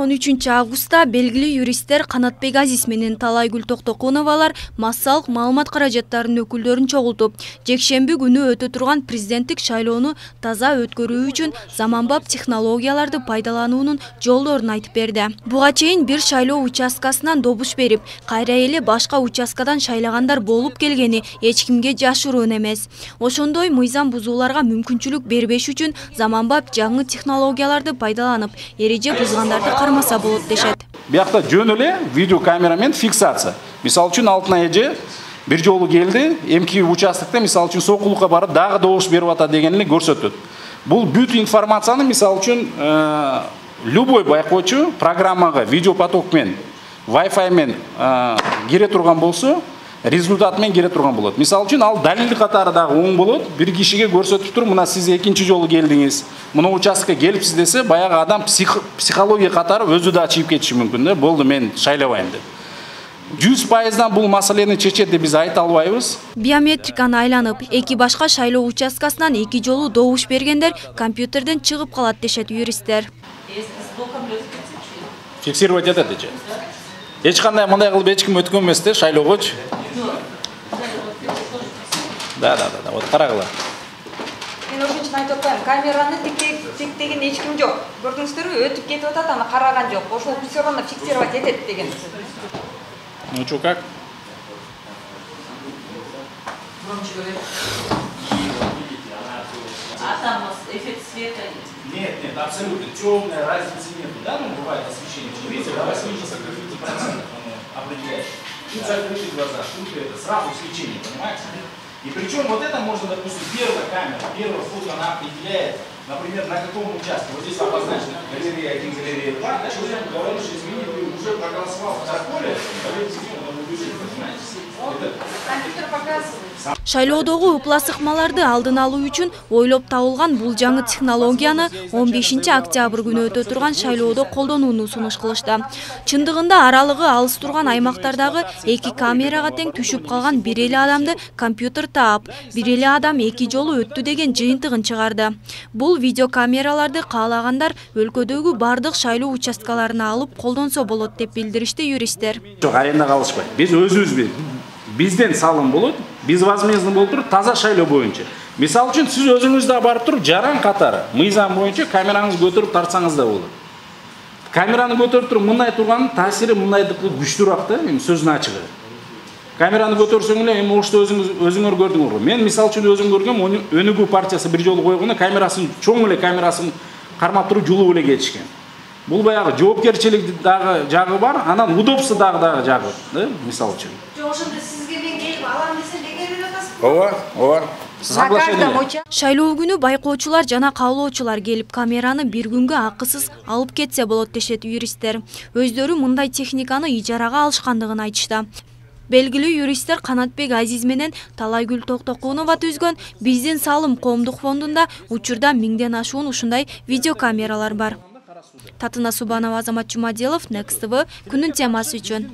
13-августта белгилүү юристтер Канатбек Азиз менен Талайгүл Токтокуновалар массалык маалымат каражаттарынын өкүлдөрүн чогултуп, жекшемби күнү өтө турган президенттик шайлоону таза өткөрүү үчүн заманбап технологияларды пайдалануунун жолдорун айтып берди. Буга чейин бир шайлоо участкасынан добуш берип, кайра эле башка участкадан шайлагандар болуп келгени эч кимге жашыруун эмес. Ошондой мыйзам бузууларга мүмкүнчүлүк бербеш үчүн заманбап жаңы технологияларды пайдаланып, эреже бузгандарды кармаса болот дешет. Биякта жөн эле видео камерамен фиксация. Мисалы үчүн алтына эже бир жолу келди, эмки участокто мисалы үчүн сокулукка барып дагы добуш берип атат дегенди көрсөтөт. Бул бүт информацияны мисалы үчүн любой байкоочу программага видеопоток менен Wi-Fi менен кире турган болсо, результат менен кире турган болот. Мисалы үчүн ал далил катары дагы оң болот. Бир кишиге көрсөтүп туруп, мына сиз экинчи жолу келдиңиз, мына участкага келипсиз десе, баягы адам психология катары өзү да чыйып кетиши мүмкүн да, болду мен шайлабайм деп. 100%дан бул маселени чечет деп биз айта албайбыз. Биометриканы айланып, эки башка шайлоо участкасынан эки жолу добуш бергендер компьютерден чыгып калат дешет юристтер. Фиксировать этет дечи. Эч кандай мындай кылып эч ким өткөн эмес да шайлоогочу. Да, вот карагыла. Мен ошончун айтып атпайм, камераны тиктеген эч ким жок. Көрдүңүздөрбү, өтүп кетип атат, аны караган жок. Ошол всё равно фиксировать этет деген. Ну что, как? А там эффект света есть? Нет, абсолютно. Темная разницы нет. Да, ну бывает освещение. Видите, до 80% определяет. Тут закрыты глаза, тут это сразу свечение, понимаете? И причем вот это можно, допустим, первая камера, первая фото, она определяет, например, на каком участке. Вот здесь обозначено галерея 1, галерея 2. Да, человек говорит, что извини, ты уже проголосовал в протоколе, Компьютер показывает. Шайлоодогу ыплас ыкмаларды алдын алуу үчүн ойлоп табылган бул жаңы технологияны 15-октябрь күнү өтө турган шайлоодо колдонууну сунуш кылышты. Чындыгында аралыгы алыс турган аймактардагы эки камерага тең түшүп калган бир эле адамды компьютер таап, бир эле адам эки жолу өттү деген жыйынтыгын чыгарды. Бул видеокамераларды каалагандар өлкөдөгү бардык шайлоо участкаларына алып колдонсо болот деп билдиришти юристтер. Жок, аренда калышпайт. Биз өзүбүз бизден салым болот, биз возмездно болуп туруп таза шайлоо боюнча. Мисалы үчүн сиз өзүңүз да барып туруп жаран катары мыйзам боюнча камераңызды көтөрүп тартсаңыз да болот. Камераны көтөрүп туруп мындай турганын таасири мындайдыкы күчтүүрөөк да, эми сөздүн ачыгы. Камераны көтөрсөң эле эми ошто өзүңөр көрдүңөр. Мен мисалы үчүн өзүм көргөм, Өнүгүү партиясы бир жолу койгондо камерасын чоң эле камерасын кармап туруп жулуп эле кетишкен. Бул баягы жоопкерчилик дагы жагы бар, анан удобство дагы жагы, да, мисалы үчүн. Жок, ошондо сизге мен келип алам десем неге берип атасыз? Ооба. Шайлоо күнү байкоочулар жана каалоочулар келип камераны бир күнгө акысыз алып кетсе болот дешет юристтер. Өздөрү мындай техниканы ижарага алышкандыгын айтышты. Белгилүү юристтер Канатбек Азиз менен Талайгүл Токтокунова түзгөн Биздин салым коомдук фондунда учурда 1000ден ашуун ушундай видеокамералар бар. Татына Субанова, Азамат Жумаделов, Next TV, күнүн темасы үчүн.